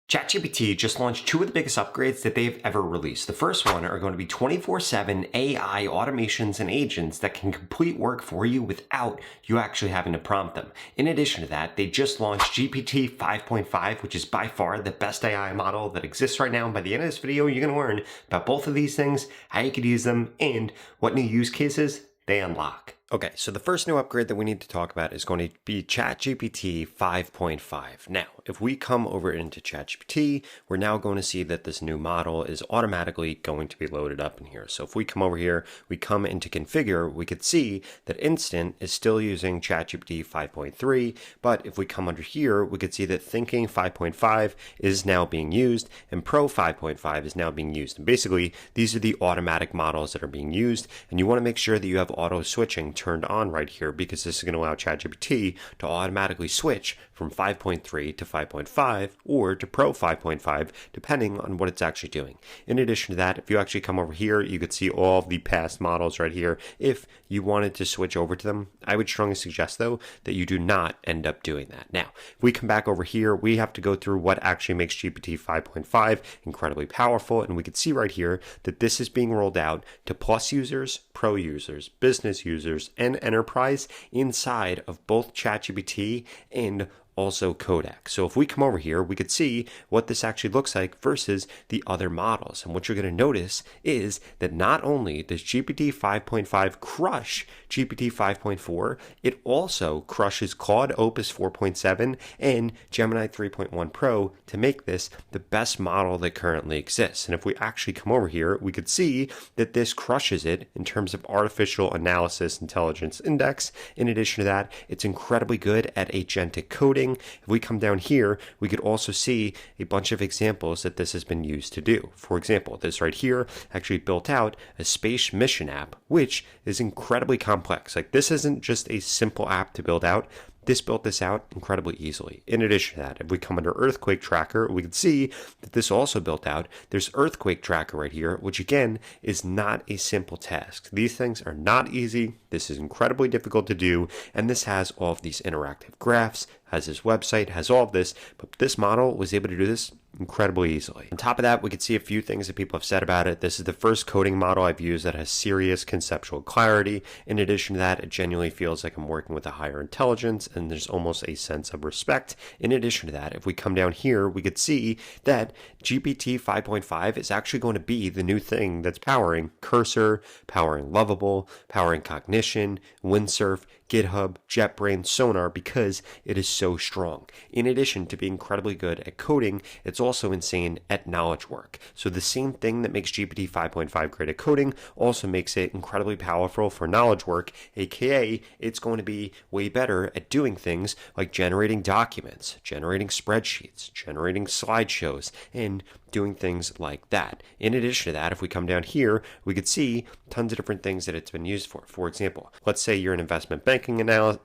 ChatGPT just launched two of the biggest upgrades that they've ever released. The first one are going to be 24/7 AI automations and agents that can complete work for you without you actually having to prompt them. In addition to that, they just launched GPT 5.5, which is by far the best AI model that exists right now. And by the end of this video, you're going to learn about both of these things, how you could use them, and what new use cases they unlock. Okay, so the first new upgrade that we need to talk about is going to be ChatGPT 5.5. Now, if we come over into ChatGPT, we're now going to see that this new model is automatically going to be loaded up in here. So if we come over here, we come into configure, we could see that Instant is still using ChatGPT 5.3, but if we come under here, we could see that Thinking 5.5 is now being used and Pro 5.5 is now being used. And basically, these are the automatic models that are being used, and you want to make sure that you have auto switching turned on right here because this is going to allow ChatGPT to automatically switch from 5.3 to 5.5 or to Pro 5.5 depending on what it's actually doing. In addition to that, if you actually come over here, you could see all of the past models right here. If you wanted to switch over to them, I would strongly suggest though that you do not end up doing that. Now, if we come back over here, we have to go through what actually makes GPT 5.5 incredibly powerful, and we can see right here that this is being rolled out to Plus users, Pro users, business users, and enterprise inside of both ChatGPT and also Codex. So if we come over here, we could see what this actually looks like versus the other models. And what you're going to notice is that not only does GPT 5.5 crush GPT 5.4, it also crushes Claude Opus 4.7 and Gemini 3.1 Pro to make this the best model that currently exists. And if we actually come over here, we could see that this crushes it in terms of artificial analysis intelligence index. In addition to that, it's incredibly good at agentic coding. If we come down here, we could also see a bunch of examples that this has been used to do. For example, this right here actually built out a space mission app, which is incredibly complex. Like, this isn't just a simple app to build out. This built this out incredibly easily. In addition to that, if we come under Earthquake Tracker, we can see that this also built out. There's Earthquake Tracker right here, which again is not a simple task. These things are not easy. This is incredibly difficult to do, and this has all of these interactive graphs, has this website, has all of this, but this model was able to do this incredibly easily. On top of that, we could see a few things that people have said about it. This is the first coding model I've used that has serious conceptual clarity. In addition to that, it genuinely feels like I'm working with a higher intelligence, and there's almost a sense of respect. In addition to that, if we come down here, we could see that GPT 5.5 is actually going to be the new thing that's powering Cursor, powering Lovable, powering Cognition, Windsurf, GitHub, JetBrains, Sonar, because it is so strong. In addition to being incredibly good at coding, it's also insane at knowledge work. So the same thing that makes GPT 5.5 great at coding also makes it incredibly powerful for knowledge work, aka it's going to be way better at doing things like generating documents, generating spreadsheets, generating slideshows, and doing things like that. In addition to that, if we come down here, we could see tons of different things that it's been used for. For example, let's say you're an investment banking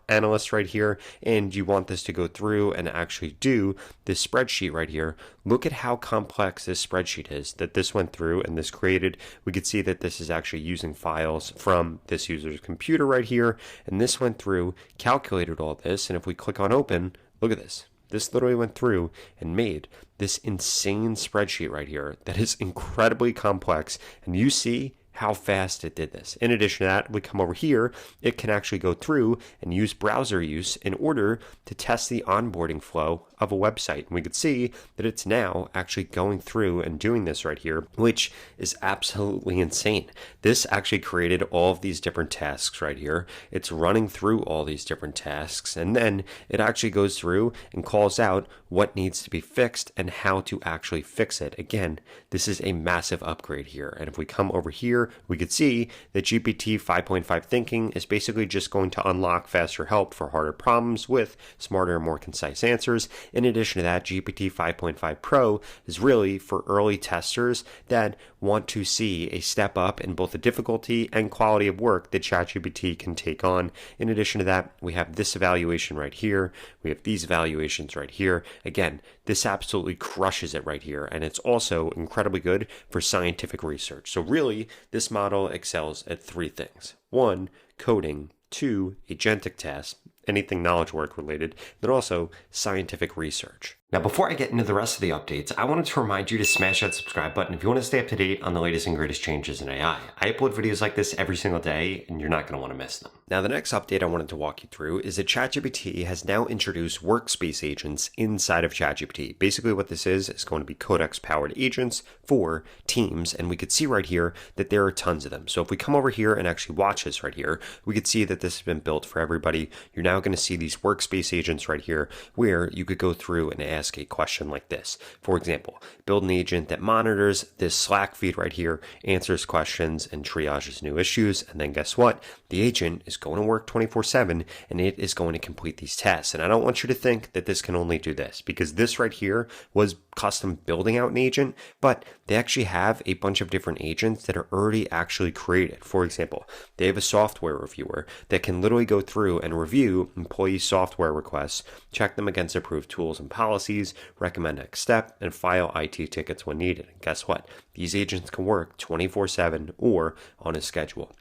analyst right here, and you want this to go through and actually do this spreadsheet right here. Look at how complex this spreadsheet is that this went through and this created. We could see that this is actually using files from this user's computer right here, and this went through, calculated all this, and if we click on open, look at this. This literally went through and made this insane spreadsheet right here that is incredibly complex, and you see how fast it did this. In addition to that, we come over here, it can actually go through and use browser use in order to test the onboarding flow of a website. And we could see that it's now actually going through and doing this right here, which is absolutely insane. This actually created all of these different tasks right here. It's running through all these different tasks, and then it actually goes through and calls out what needs to be fixed and how to actually fix it. Again, this is a massive upgrade here. And if we come over here, we could see that GPT 5.5 thinking is basically just going to unlock faster help for harder problems with smarter and more concise answers. In addition to that, GPT 5.5 Pro is really for early testers that want to see a step up in both the difficulty and quality of work that ChatGPT can take on. In addition to that, we have this evaluation right here. We have these evaluations right here. Again, this absolutely crushes it right here, and it's also incredibly good for scientific research. So really, this model excels at three things. 1, coding. 2, agentic tasks, anything knowledge work related, but also scientific research. Now, before I get into the rest of the updates, I wanted to remind you to smash that subscribe button if you want to stay up to date on the latest and greatest changes in AI. I upload videos like this every single day, and you're not going to want to miss them. Now, the next update I wanted to walk you through is that ChatGPT has now introduced Workspace agents inside of ChatGPT. Basically, what this is going to be Codex-powered agents for teams, and we could see right here that there are tons of them. So if we come over here and actually watch this right here, we could see that this has been built for everybody. You're now going to see these Workspace agents right here where you could go through and ask a question like this. For example, build an agent that monitors this Slack feed right here, answers questions, and triages new issues. And then guess what? The agent is going to work 24/7 and it is going to complete these tests. And I don't want you to think that this can only do this, because this right here was custom building out an agent, but they actually have a bunch of different agents that are already actually created. For example, they have a software reviewer that can literally go through and review employee software requests, check them against approved tools and policies, recommend next step, and file IT tickets when needed. And guess what? These agents can work 24/7 or on a schedule.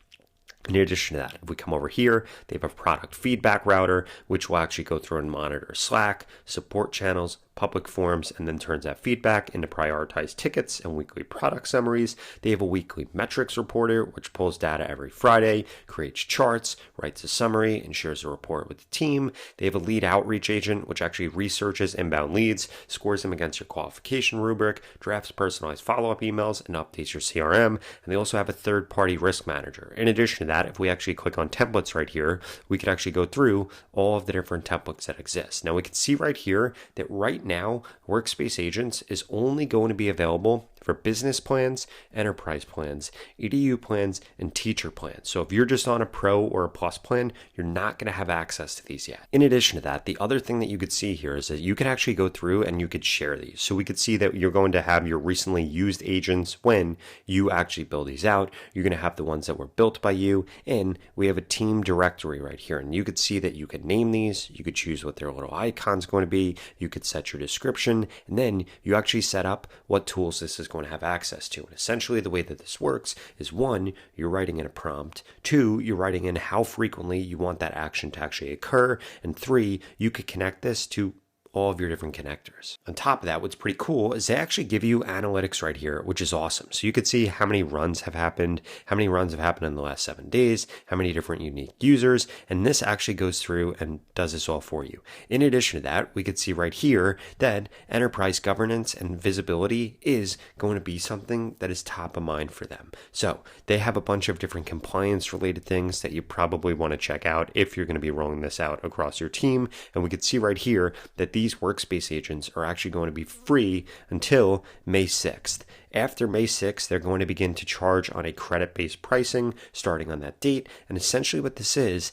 In addition to that, if we come over here, they have a product feedback router, which will actually go through and monitor Slack, support channels, public forums, and then turns that feedback into prioritized tickets and weekly product summaries. They have a weekly metrics reporter, which pulls data every Friday, creates charts, writes a summary, and shares a report with the team. They have a lead outreach agent, which actually researches inbound leads, scores them against your qualification rubric, drafts personalized follow-up emails, and updates your CRM. And they also have a third-party risk manager. In addition to that, if we actually click on templates right here, we could actually go through all of the different templates that exist. Now we can see right here that right now, Workspace Agents is only going to be available for business plans, enterprise plans, EDU plans, and teacher plans. So if you're just on a pro or a plus plan, you're not going to have access to these yet. In addition to that, the other thing that you could see here is that you could actually go through and you could share these. So we could see that you're going to have your recently used agents when you actually build these out. You're going to have the ones that were built by you, and we have a team directory right here. And you could see that you could name these, you could choose what their little icon's going to be, you could set your description, and then you actually set up what tools this is going to have access to. And essentially the way that this works is, one, you're writing in a prompt, two, you're writing in how frequently you want that action to actually occur, and three, you could connect this to all of your different connectors. On top of that, what's pretty cool is they actually give you analytics right here, which is awesome. So you could see how many runs have happened, how many runs have happened in the last 7 days, how many different unique users, and this actually goes through and does this all for you. In addition to that, we could see right here that enterprise governance and visibility is going to be something that is top of mind for them. So they have a bunch of different compliance related things that you probably want to check out if you're going to be rolling this out across your team. And we could see right here that these Workspace agents are actually going to be free until May 6th. After May 6th, they're going to begin to charge on a credit-based pricing starting on that date. And essentially what this is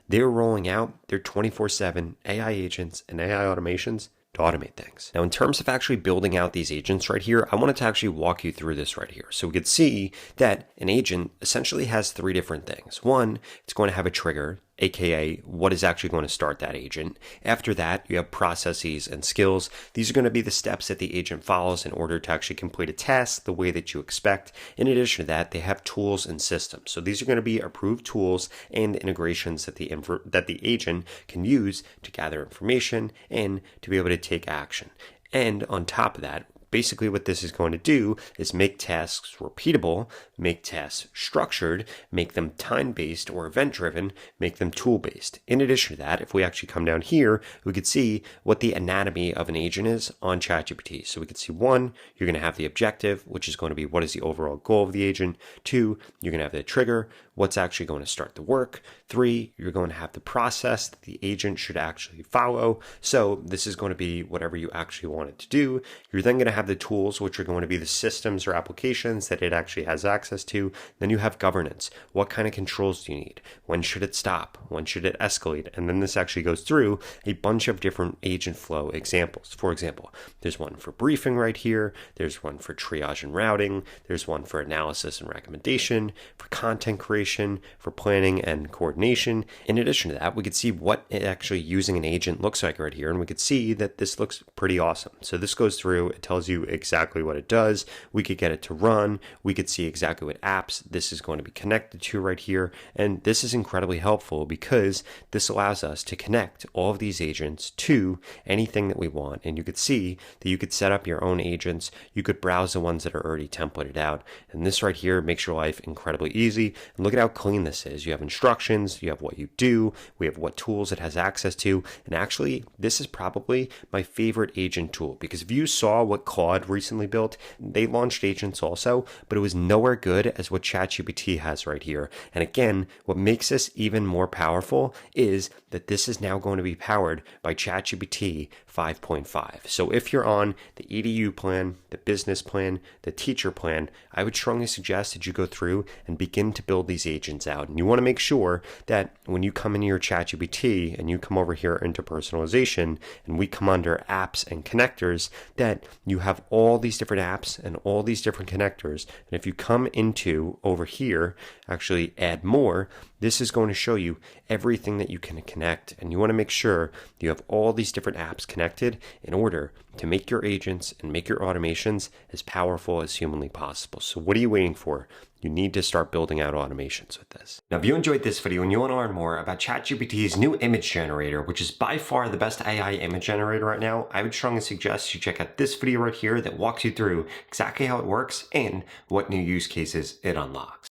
they're rolling out their 24/7 AI agents and AI automations to automate things. Now, in terms of actually building out these agents right here, I wanted to actually walk you through this right here. So we could see that an agent essentially has 3 different things. One, it's going to have a trigger, aka what is actually going to start that agent. After that, you have processes and skills. These are going to be the steps that the agent follows in order to actually complete a task the way that you expect. In addition to that, they have tools and systems. So these are going to be approved tools and integrations that the agent can use to gather information and to be able to take action. And on top of that, basically what this is going to do is make tasks repeatable, make tasks structured, make them time-based or event-driven, make them tool-based. In addition to that, if we actually come down here, we could see what the anatomy of an agent is on ChatGPT. So we could see 1, you're going to have the objective, which is going to be what is the overall goal of the agent. 2, you're going to have the trigger, what's actually going to start the work. 3, you're going to have the process that the agent should actually follow. So this is going to be whatever you actually want it to do. You're then going to have the tools, which are going to be the systems or applications that it actually has access to. Then you have governance. What kind of controls do you need? When should it stop? When should it escalate? And then this actually goes through a bunch of different agent flow examples. For example, there's one for briefing right here. There's one for triage and routing. There's one for analysis and recommendation, for content creation, for planning and coordination. In addition to that, we could see what actually using an agent looks like right here. And we could see that this looks pretty awesome. So this goes through, it tells you you exactly what it does. We could get it to run. We could see exactly what apps this is going to be connected to right here. And this is incredibly helpful because this allows us to connect all of these agents to anything that we want. And you could see that you could set up your own agents. You could browse the ones that are already templated out. And this right here makes your life incredibly easy. And look at how clean this is. You have instructions, you have what you do, we have what tools it has access to. And actually, this is probably my favorite agent tool because if you saw what Claude recently built, they launched agents also, but it was nowhere good as what ChatGPT has right here. And again, what makes this even more powerful is that this is now going to be powered by ChatGPT 5.5. So if you're on the EDU plan, the business plan, the teacher plan, I would strongly suggest that you go through and begin to build these agents out. And you want to make sure that when you come into your ChatGPT and you come over here into personalization and we come under apps and connectors, that you have all these different apps and all these different connectors. And if you come into over here, actually add more, this is going to show you everything that you can connect. And you want to make sure you have all these different apps connected in order to make your agents and make your automations as powerful as humanly possible. So what are you waiting for? You need to start building out automations with this. Now, if you enjoyed this video and you want to learn more about ChatGPT's new image generator, which is by far the best AI image generator right now, I would strongly suggest you check out this video right here that walks you through exactly how it works and what new use cases it unlocks.